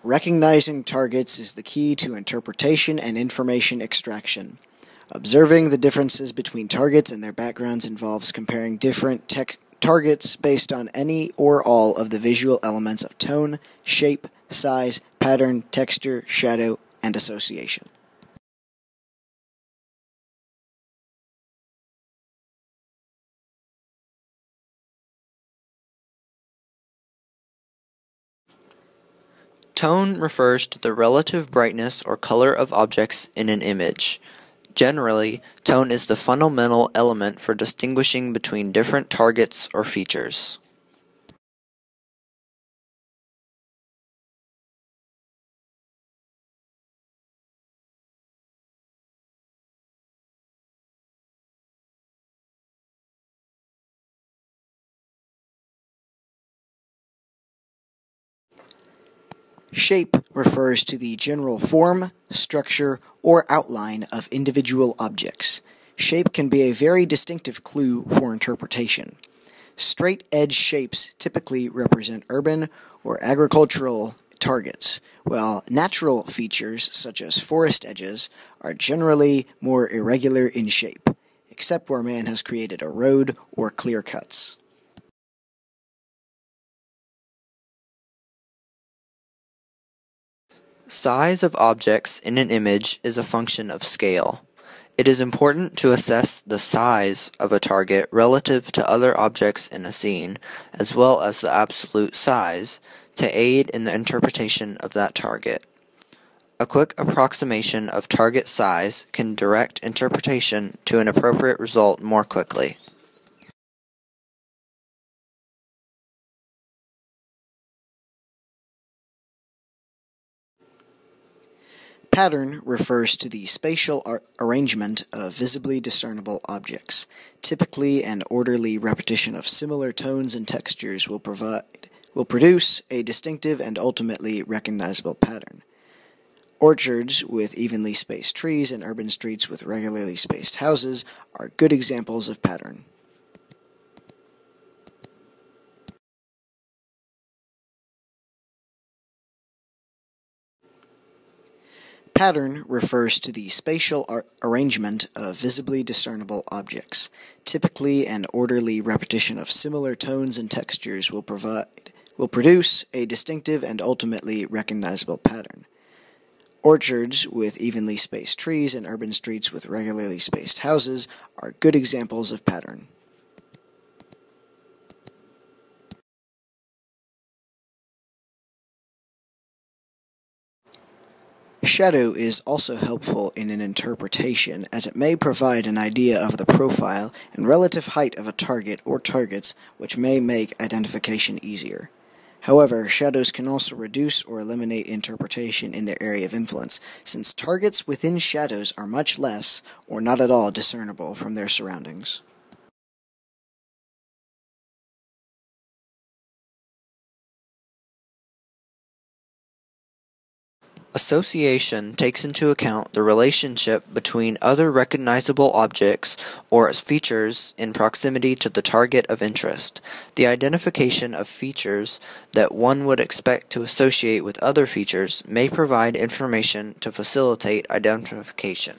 Recognizing targets is the key to interpretation and information extraction. Observing the differences between targets and their backgrounds involves comparing different targets based on any or all of the visual elements of tone, shape, size, pattern, texture, shadow, and association. Tone refers to the relative brightness or color of objects in an image. Generally, tone is the fundamental element for distinguishing between different targets or features. Shape refers to the general form, structure, or outline of individual objects. Shape can be a very distinctive clue for interpretation. Straight-edge shapes typically represent urban or agricultural targets, while natural features, such as forest edges, are generally more irregular in shape, except where man has created a road or clear cuts. Size of objects in an image is a function of scale. It is important to assess the size of a target relative to other objects in a scene, as well as the absolute size, to aid in the interpretation of that target. A quick approximation of target size can direct interpretation to an appropriate result more quickly. Pattern refers to the spatial arrangement of visibly discernible objects. Typically, an orderly repetition of similar tones and textures will produce a distinctive and ultimately recognizable pattern. Orchards with evenly spaced trees and urban streets with regularly spaced houses are good examples of pattern. Pattern refers to the spatial arrangement of visibly discernible objects. Typically, an orderly repetition of similar tones and textures will produce a distinctive and ultimately recognizable pattern. Orchards with evenly spaced trees and urban streets with regularly spaced houses are good examples of pattern. Shadow is also helpful in an interpretation, as it may provide an idea of the profile and relative height of a target or targets, which may make identification easier. However, shadows can also reduce or eliminate interpretation in their area of influence, since targets within shadows are much less, or not at all, discernible from their surroundings. Association takes into account the relationship between other recognizable objects or features in proximity to the target of interest. The identification of features that one would expect to associate with other features may provide information to facilitate identification.